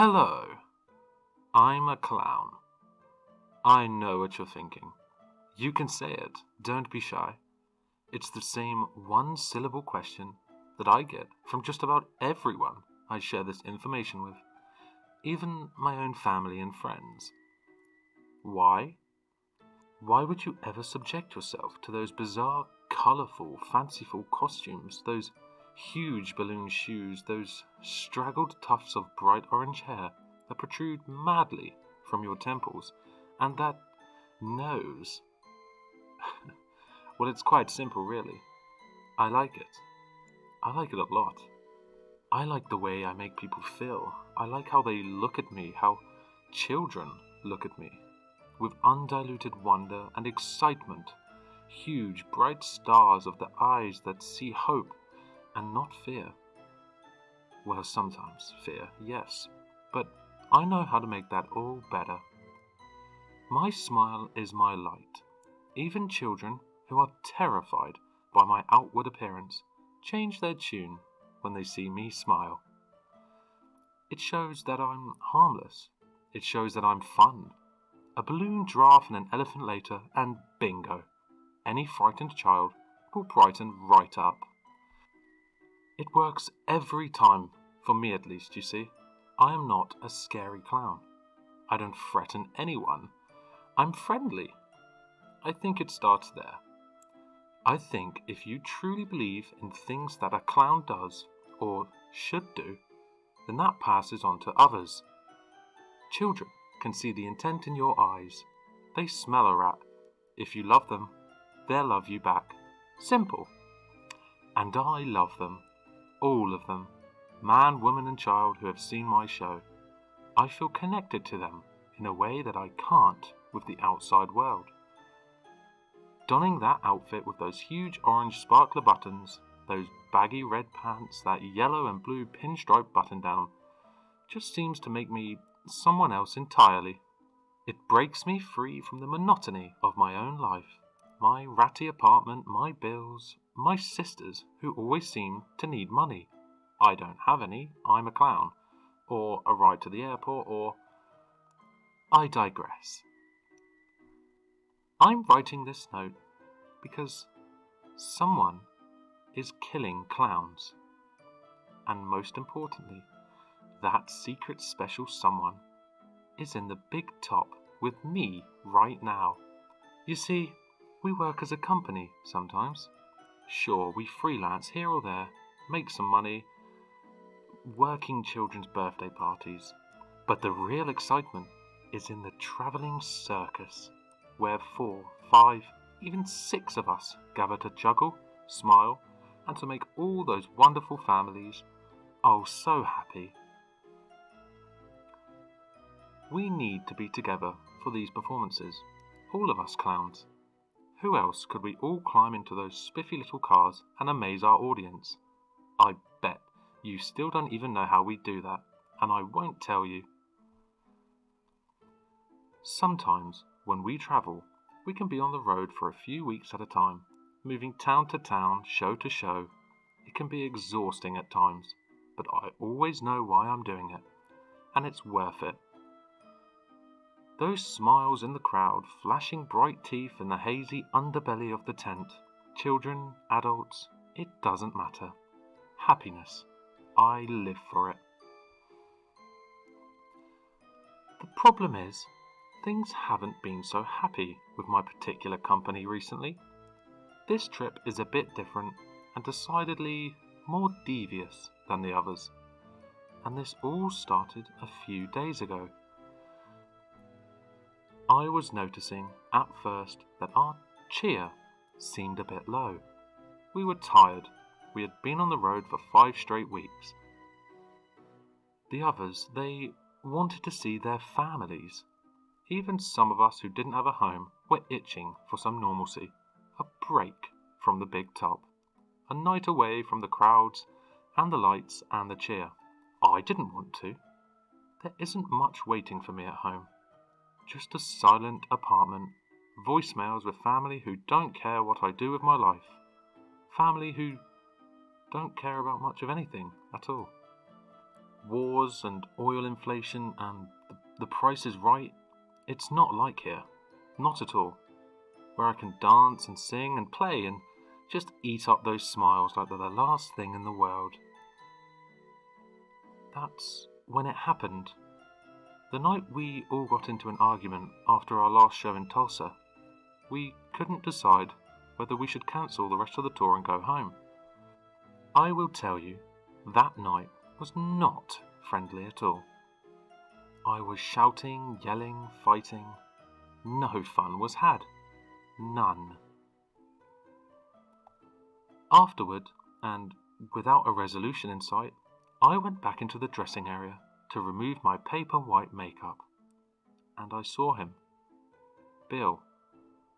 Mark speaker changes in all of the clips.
Speaker 1: Hello, I'm a clown. I know what you're thinking. You can say it, don't be shy. It's the same one-syllable question that I get from just about everyone I share this information with, even my own family and friends. Why? Why would you ever subject yourself to those bizarre, colourful, fanciful costumes, those huge balloon shoes, those straggled tufts of bright orange hair that protrude madly from your temples, and that nose? Well, it's quite simple, really. I like it. I like it a lot. I like the way I make people feel. I like how they look at me, how children look at me, with undiluted wonder and excitement, huge, bright stars of the eyes that see hope and not fear. Well, sometimes fear, yes, but I know how to make that all better. My smile is my light. Even children who are terrified by my outward appearance change their tune when they see me smile. It shows that I'm harmless. It shows that I'm fun. A balloon giraffe and an elephant later, and bingo, any frightened child will brighten right up. It works every time, for me at least, you see. I am not a scary clown. I don't threaten anyone. I'm friendly. I think it starts there. I think if you truly believe in things that a clown does, or should do, then that passes on to others. Children can see the intent in your eyes. They smell a rat. If you love them, they'll love you back. Simple. And I love them. All of them. Man, woman and child who have seen my show. I feel connected to them in a way that I can't with the outside world. Donning that outfit with those huge orange sparkler buttons, those baggy red pants, that yellow and blue pinstripe button down, just seems to make me someone else entirely. It breaks me free from the monotony of my own life, my ratty apartment, my bills, my sisters who always seem to need money. I don't have any, I'm a clown, or a ride to the airport, or... I digress. I'm writing this note because someone is killing clowns. And most importantly, that secret special someone is in the big top with me right now. You see, we work as a company sometimes. Sure, we freelance here or there, make some money, working children's birthday parties. But the real excitement is in the travelling circus, where 4, 5, even 6 of us gather to juggle, smile, and to make all those wonderful families, oh so happy. We need to be together for these performances, all of us clowns. Who else could we all climb into those spiffy little cars and amaze our audience? I bet you still don't even know how we do that, and I won't tell you. Sometimes, when we travel, we can be on the road for a few weeks at a time, moving town to town, show to show. It can be exhausting at times, but I always know why I'm doing it, and it's worth it. Those smiles in the crowd, flashing bright teeth in the hazy underbelly of the tent, children, adults, it doesn't matter. Happiness. I live for it. The problem is, things haven't been so happy with my particular company recently. This trip is a bit different and decidedly more devious than the others. And this all started a few days ago. I was noticing at first that our cheer seemed a bit low. We were tired. We had been on the road for 5 straight weeks. The others, they wanted to see their families. Even some of us who didn't have a home were itching for some normalcy, a break from the big top, a night away from the crowds and the lights and the cheer. I didn't want to. There isn't much waiting for me at home. Just a silent apartment, voicemails with family who don't care what I do with my life, family who don't care about much of anything at all. wars and oil inflation and the price is right, it's not like here. Not at all. Where I can dance and sing and play and just eat up those smiles like they're the last thing in the world. That's when it happened. The night we all got into an argument after our last show in Tulsa, we couldn't decide whether we should cancel the rest of the tour and go home. I will tell you, that night was not friendly at all. I was shouting, yelling, fighting. No fun was had. None. Afterward, and without a resolution in sight, I went back into the dressing area to remove my paper white makeup. And I saw him. Bill,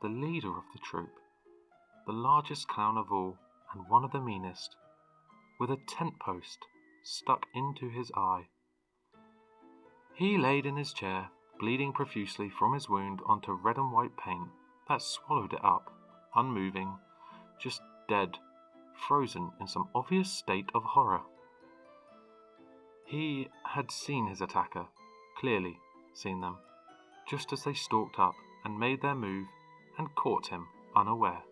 Speaker 1: the leader of the troupe, the largest clown of all and one of the meanest, with a tent post stuck into his eye. He laid in his chair, bleeding profusely from his wound onto red and white paint that swallowed it up, unmoving, just dead, frozen in some obvious state of horror. He had seen his attacker, clearly seen them, just as they stalked up and made their move and caught him unaware.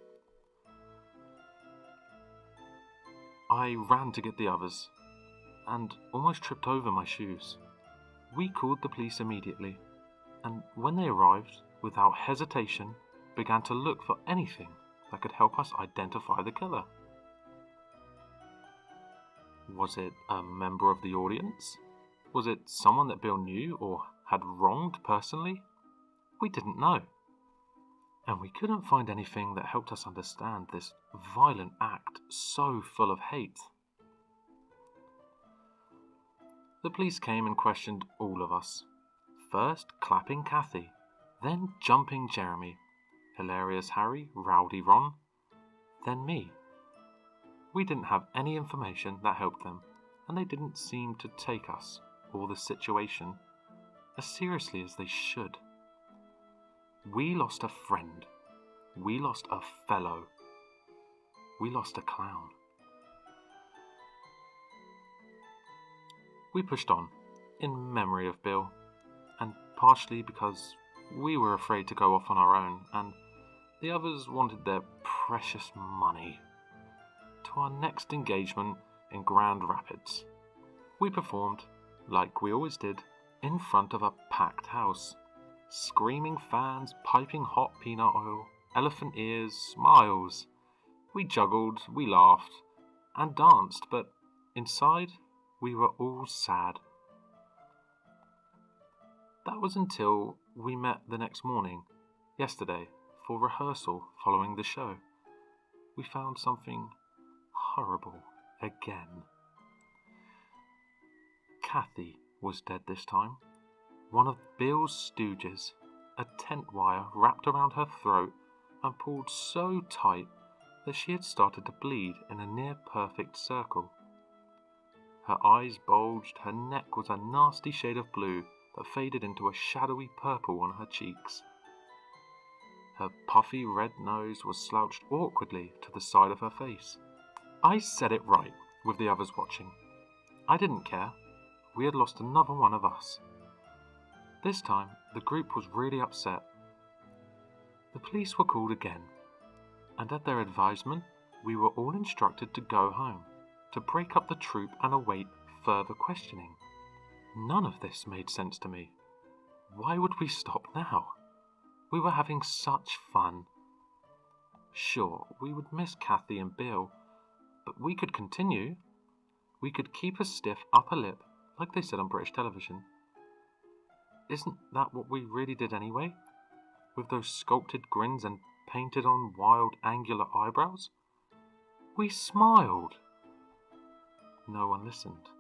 Speaker 1: I ran to get the others, and almost tripped over my shoes. We called the police immediately, and when they arrived, without hesitation, began to look for anything that could help us identify the killer. Was it a member of the audience? Was it someone that Bill knew or had wronged personally? We didn't know. And we couldn't find anything that helped us understand this violent act so full of hate. The police came and questioned all of us. First clapping Kathy, then jumping Jeremy, hilarious Harry, rowdy Ron, then me. We didn't have any information that helped them, and they didn't seem to take us or the situation as seriously as they should. We lost a friend. We lost a fellow. We lost a clown. We pushed on, in memory of Bill, and partially because we were afraid to go off on our own, and the others wanted their precious money, to our next engagement in Grand Rapids. We performed, like we always did, in front of a packed house. Screaming fans, piping hot peanut oil, elephant ears, smiles. We juggled, we laughed, and danced, but inside we were all sad. That was until we met the next morning, yesterday, for rehearsal following the show. We found something horrible again. Kathy was dead this time. One of Bill's stooges, a tent wire wrapped around her throat and pulled so tight that she had started to bleed in a near-perfect circle. Her eyes bulged, her neck was a nasty shade of blue that faded into a shadowy purple on her cheeks. Her puffy red nose was slouched awkwardly to the side of her face. I said it right, with the others watching. I didn't care. We had lost another one of us. This time, the group was really upset. The police were called again, and at their advisement, we were all instructed to go home, to break up the troupe and await further questioning. None of this made sense to me. Why would we stop now? We were having such fun. Sure, we would miss Kathy and Bill, but we could continue. We could keep a stiff upper lip, like they said on British television. Isn't that what we really did anyway? With those sculpted grins and painted on wild angular eyebrows? We smiled. No one listened.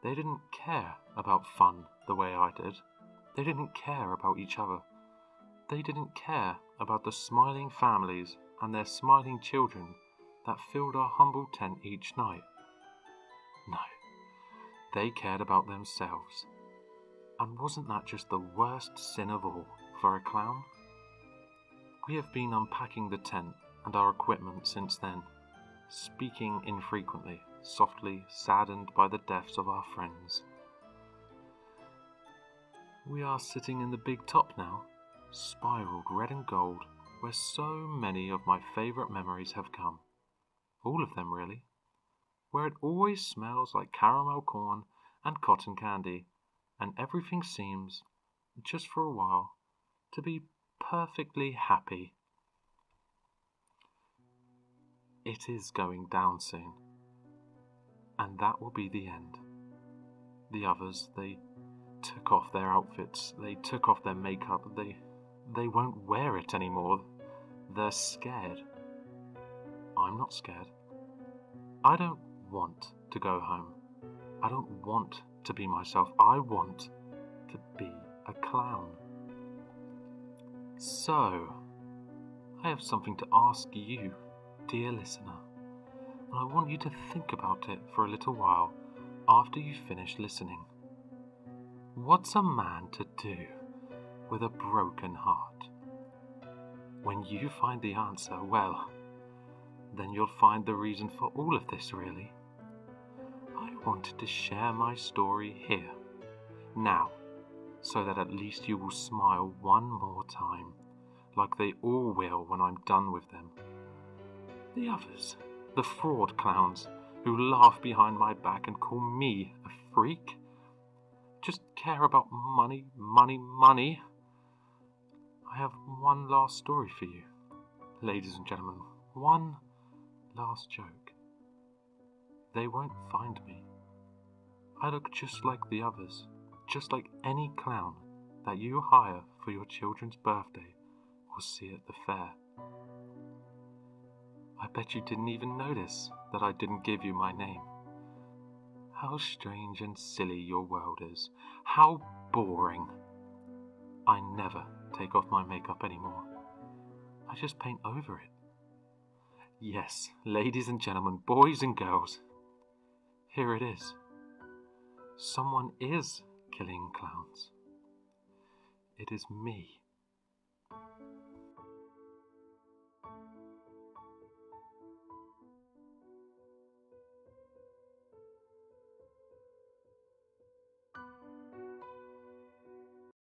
Speaker 1: They didn't care about fun the way I did. They didn't care about each other. They didn't care about the smiling families and their smiling children that filled our humble tent each night. No, they cared about themselves. And wasn't that just the worst sin of all for a clown? We have been unpacking the tent and our equipment since then, speaking infrequently softly saddened by the deaths of our friends. We are sitting in the big top now, spiraled red and gold, where so many of my favourite memories have come. All of them, really. Where it always smells like caramel corn and cotton candy, and everything seems, just for a while, to be perfectly happy. It is going down soon, and that will be the end. The others, they took off their outfits, they took off their makeup, they won't wear it anymore. They're scared. I'm not scared. I don't want to go home. I don't want to be myself. I want to be a clown. So, I have something to ask you, dear listener, and I want you to think about it for a little while after you finish listening. What's a man to do with a broken heart? When you find the answer, well, then you'll find the reason for all of this, really. I wanted to share my story here, now, so that at least you will smile one more time, like they all will when I'm done with them. The others, the fraud clowns, who laugh behind my back and call me a freak, just care about money, money, money. I have one last story for you, ladies and gentlemen, one last joke. They won't find me. I look just like the others, just like any clown that you hire for your children's birthday or see at the fair. I bet you didn't even notice that I didn't give you my name. How strange and silly your world is. How boring. I never take off my makeup anymore. I just paint over it. Yes, ladies and gentlemen, boys and girls, here it is. Someone is killing clowns. It is me.